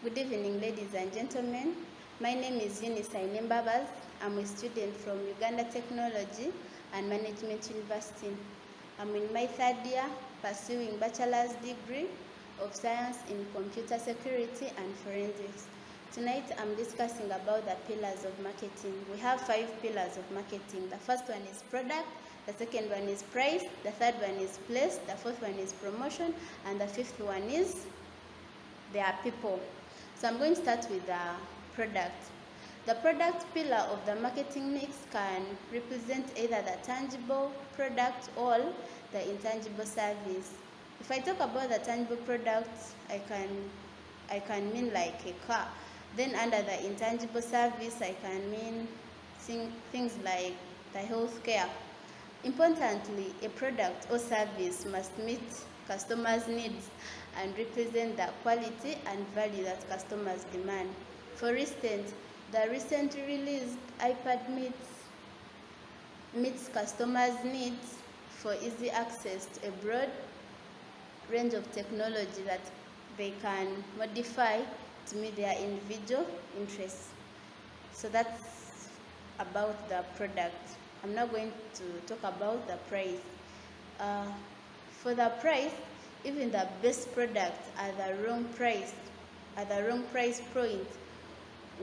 Good evening, ladies and gentlemen. My name is Eunice Ainembabazi. I'm a student from Uganda Technology and Management University. I'm in my third year pursuing bachelor's degree of science in computer security and forensics. Tonight I'm discussing about the pillars of marketing. We have 5 pillars of marketing. The first one is product, the second one is price, the third one is place, the fourth one is promotion, and the fifth one is their people. So I'm going to start with the product. The product pillar of the marketing mix can represent either the tangible product or the intangible service. If I talk about the tangible product, I can mean like a car. Then under the intangible service, I can mean things like the healthcare. Importantly, a product or service must meet customers' needs and represent the quality and value that customers demand. For instance, the recently released iPad meets customers' needs for easy access to a broad range of technology that they can modify to meet their individual interests. So that's about the product. I'm not going to talk about the price. For the price, even the best products at the wrong price point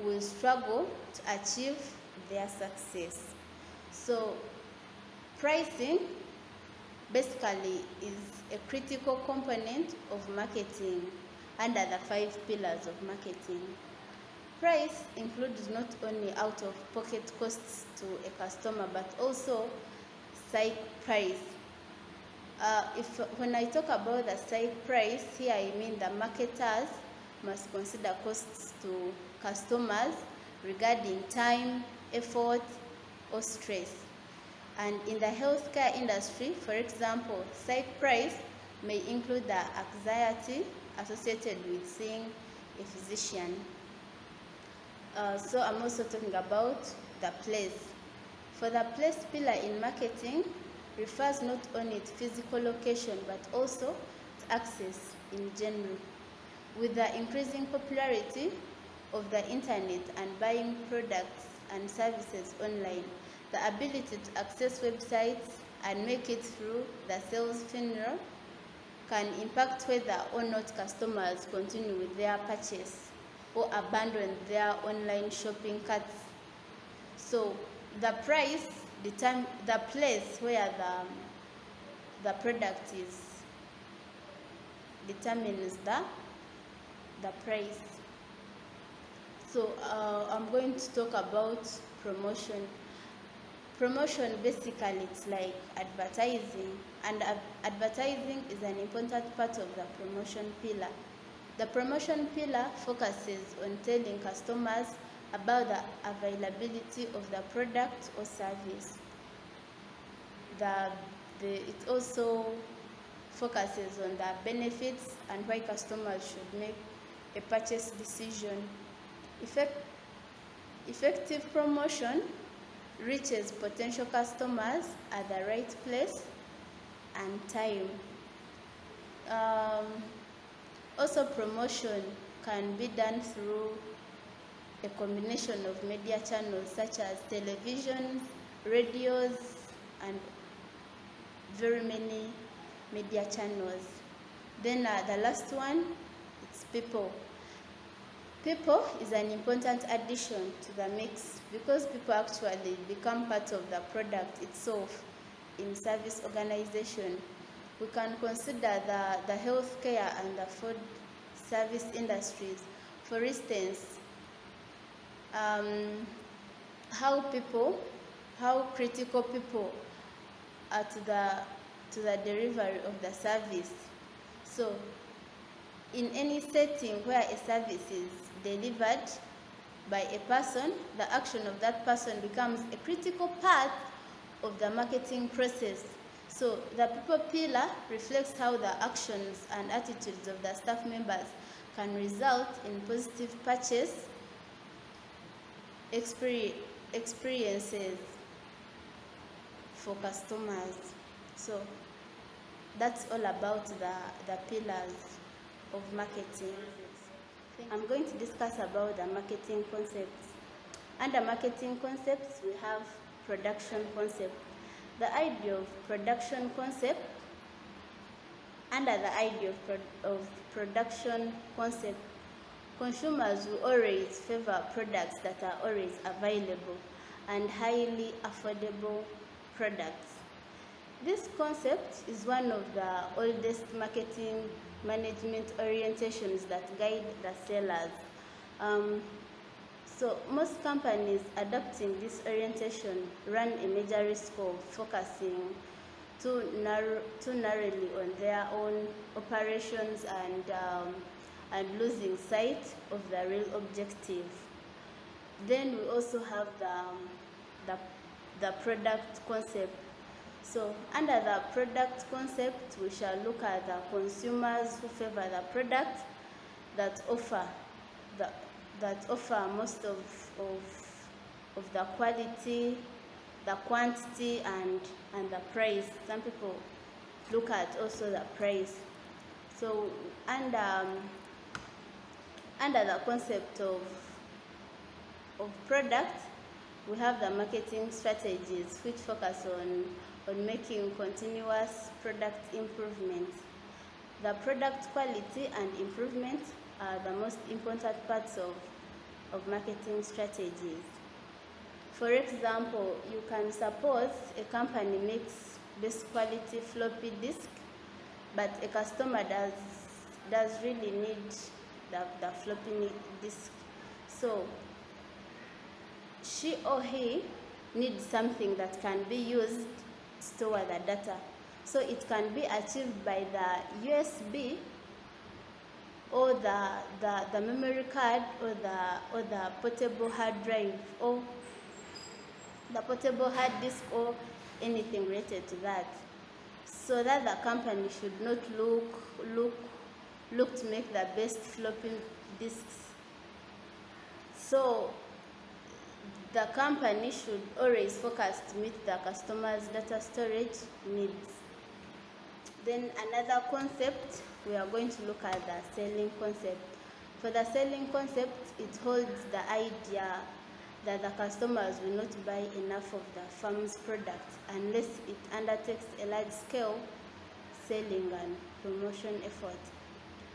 will struggle to achieve their success. So pricing basically is a critical component of marketing under the 5 pillars of marketing. Price includes not only out-of-pocket costs to a customer, but also site price. When I talk about the site price, here I mean the marketers must consider costs to customers regarding time, effort, or stress. And in the healthcare industry, for example, site price may include the anxiety associated with seeing a physician. So I'm also talking about the place. For the place pillar in marketing, refers not only to physical location but also to access in general. With the increasing popularity of the internet and buying products and services online, the ability to access websites and make it through the sales funnel can impact whether or not customers continue with their purchase or abandon their online shopping carts. So the price, the place where the product is determines the price. So I'm going to talk about promotion. Promotion basically it's like advertising, and advertising is an important part of the promotion pillar. The promotion pillar focuses on telling customers about the availability of the product or service. It also focuses on the benefits and why customers should make a purchase decision. Effective promotion reaches potential customers at the right place and time. Also, promotion can be done through a combination of media channels such as television, radios, and very many media channels. Then the last one, it's people. People is an important addition to the mix because people actually become part of the product itself in service organization. We can consider the healthcare and the food service industries. For instance, how critical people are to the delivery of the service. So in any setting where a service is delivered by a person, the action of that person becomes a critical part of the marketing process. So the people pillar reflects how the actions and attitudes of the staff members can result in positive purchase experiences for customers. So that's all about the pillars of marketing. I'm going to discuss about the marketing concepts. Under marketing concepts, we have production concept. The idea of production concept, under the idea of production concept, consumers will always favor products that are always available and highly affordable products. This concept is one of the oldest marketing management orientations that guide the sellers. So most companies adopting this orientation run a major risk of focusing too narrowly on their own operations and losing sight of the real objective. Then we also have the product concept. So under the product concept, we shall look at the consumers who favor the product that offer most of the quality, the quantity, and the price. Some people look at also the price. So under the concept of product, we have the marketing strategies which focus on making continuous product improvements. The product quality and improvement are the most important parts of marketing strategies. For example, you can suppose a company makes best quality floppy disk, but a customer does really need the floppy disk. So she or he needs something that can be used to store the data. So it can be achieved by the USB or the memory card or the portable hard drive or the portable hard disk or anything related to that. So that the company should not look to make the best floppy disks. So the company should always focus to meet the customer's data storage needs. Then another concept, we are going to look at the selling concept. For the selling concept, it holds the idea that the customers will not buy enough of the firm's product unless it undertakes a large-scale selling and promotion effort.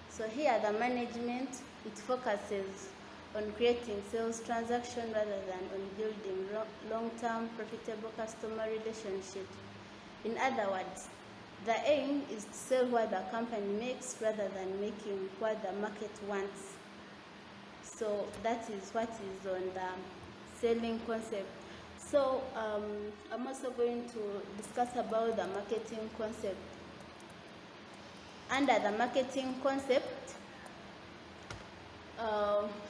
So here the management, it focuses on creating sales transactions rather than on building long-term profitable customer relationships. In other words, the aim is to sell what the company makes rather than making what the market wants. So that is what is on the selling concept. So I'm also going to discuss about the marketing concept. Under the marketing concept,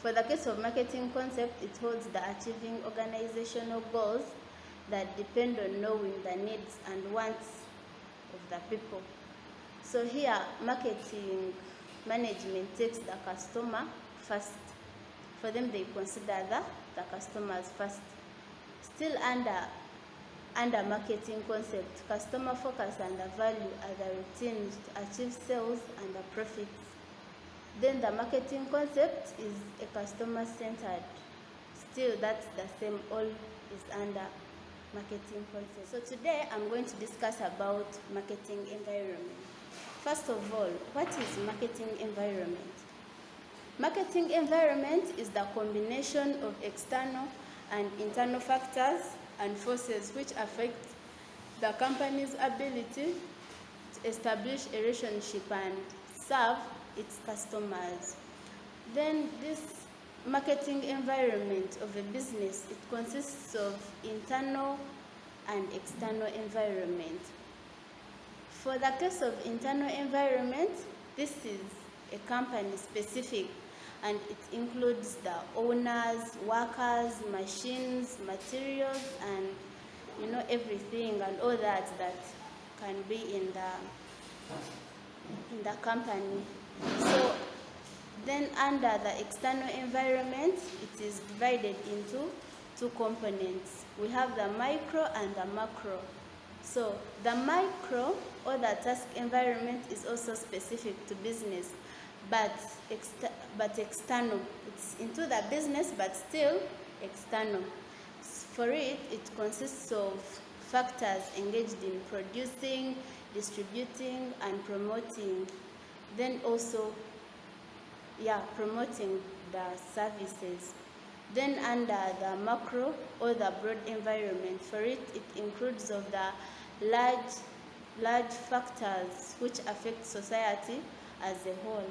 for the case of marketing concept, it holds the achieving organizational goals that depend on knowing the needs and wants of the people. So here, marketing management takes the customer first. For them, they consider the customers first. Still under marketing concept, customer focus and the value are the routines to achieve sales and the profits. Then the marketing concept is a customer-centered. Still, that's the same, all is under marketing concept. So today, I'm going to discuss about marketing environment. First of all, what is marketing environment? Marketing environment is the combination of external and internal factors and forces which affect the company's ability to establish a relationship and serve its customers. Then this marketing environment of a business, it consists of internal and external environment. For the case of internal environment, this is a company specific, and it includes the owners, workers, machines, materials, and everything and all that can be in the company. So then under the external environment, it is divided into two components. We have the micro and the macro. So the micro or the task environment is also specific to business, but external. It's into the business, but still external. For it, it consists of factors engaged in producing, distributing, and promoting. Then also, promoting the services. Then under the macro or the broad environment, for it, it includes of the large factors which affect society as a whole.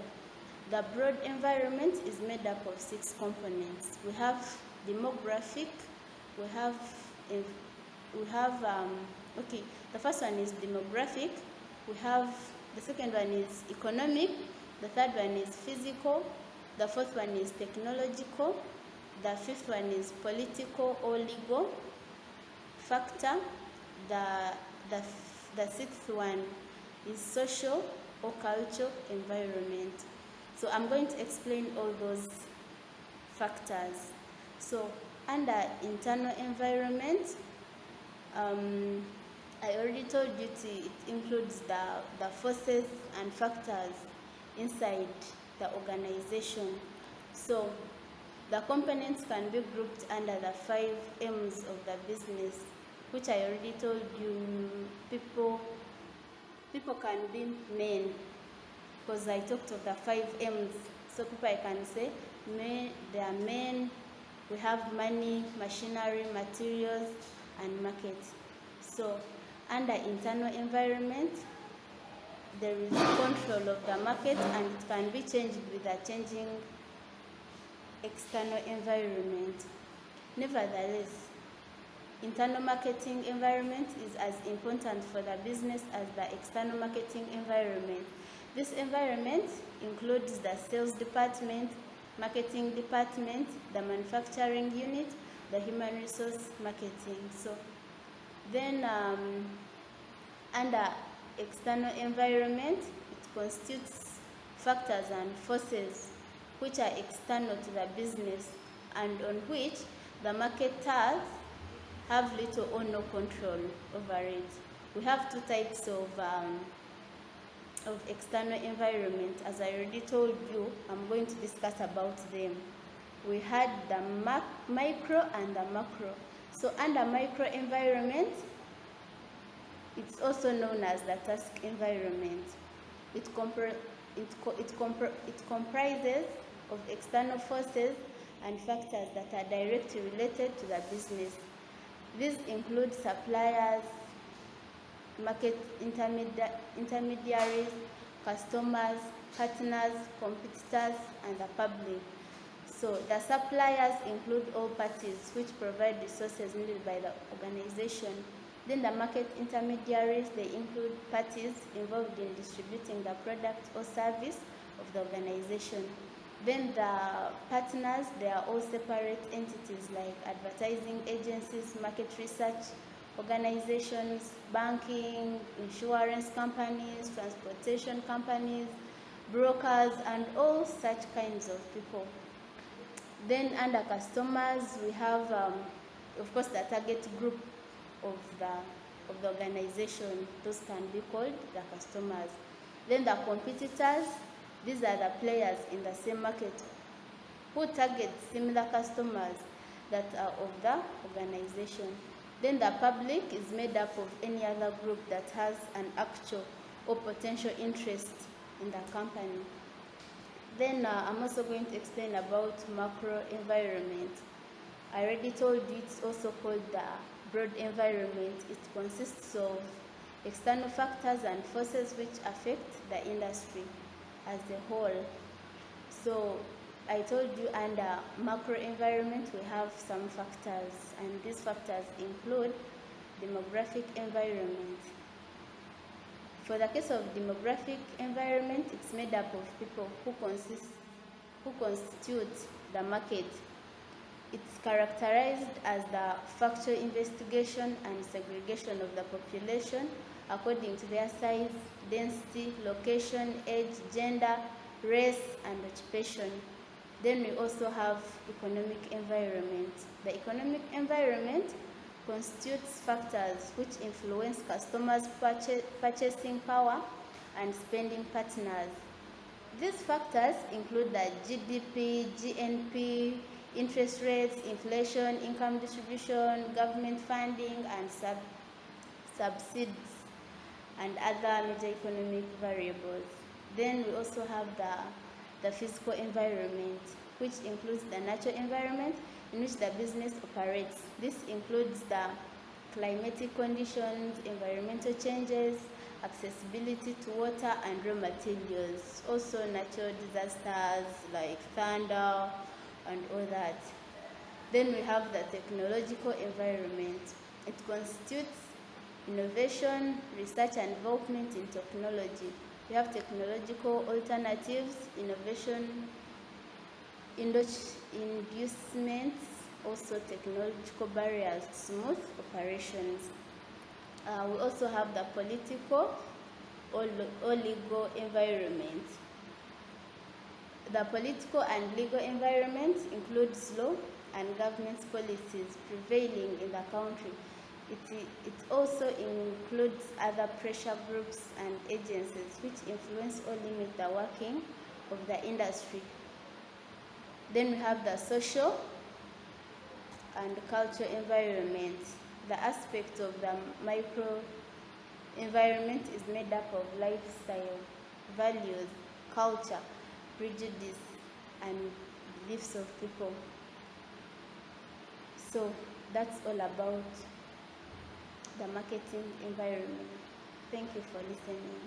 The broad environment is made up of 6 components. We have demographic, the first one is demographic, the second one is economic, the third one is physical, the fourth one is technological, the fifth one is political or legal factor, the sixth one is social or cultural environment. So I'm going to explain all those factors. So under internal environment, I already told you it includes the forces and factors inside the organization. So the components can be grouped under the 5 M's of the business, which I already told you. People can be men, because I talked of the 5 M's. So people, I can say men, they are men. We have money, machinery, materials, and market. So under internal environment, there is control of the market, and it can be changed with the changing external environment. Nevertheless, internal marketing environment is as important for the business as the external marketing environment. This environment includes the sales department, marketing department, the manufacturing unit, the human resource marketing. So then under external environment, it constitutes factors and forces which are external to the business and on which the marketers have little or no control over it. We have 2 types of external environment. As I already told you, I'm going to discuss about them. We had the micro and the macro. So under micro environment, it's also known as the task environment. It comprises of external forces and factors that are directly related to the business. These include suppliers, market intermediaries, customers, partners, competitors, and the public. So the suppliers include all parties which provide resources needed by the organization. Then the market intermediaries, they include parties involved in distributing the product or service of the organization. Then the partners, they are all separate entities like advertising agencies, market research organizations, banking, insurance companies, transportation companies, brokers, and all such kinds of people. Then under customers, we have, of course, the target group of the organization. Those can be called the customers. Then the competitors, these are the players in the same market who target similar customers that are of the organization. Then the public is made up of any other group that has an actual or potential interest in the company. Then I'm also going to explain about macro environment. I already told you it's also called the broad environment. It consists of external factors and forces which affect the industry as a whole. So I told you under macro environment we have some factors, and these factors include demographic environment. For the case of demographic environment, it's made up of people who constitute the market. It's characterized as the factual investigation and segregation of the population according to their size, density, location, age, gender, race, and occupation. Then we also have economic environment. The economic environment constitutes factors which influence customers' purchasing power and spending patterns. These factors include the GDP, GNP, interest rates, inflation, income distribution, government funding, and subsidies, and other major economic variables. Then we also have the physical environment, which includes the natural environment in which the business operates. This includes the climatic conditions, environmental changes, accessibility to water and raw materials, also natural disasters like thunder and all that. Then we have the technological environment. It constitutes innovation, research and development in technology. We have technological alternatives, innovation, inducements, also technological barriers to smooth operations. We also have the political or legal environment. The political and legal environment includes law and government policies prevailing in the country. It also includes other pressure groups and agencies which influence or limit the working of the industry. Then we have the social and cultural environment. The aspect of the micro environment is made up of lifestyle, values, culture, prejudice, and beliefs of people. So that's all about the marketing environment. Thank you for listening.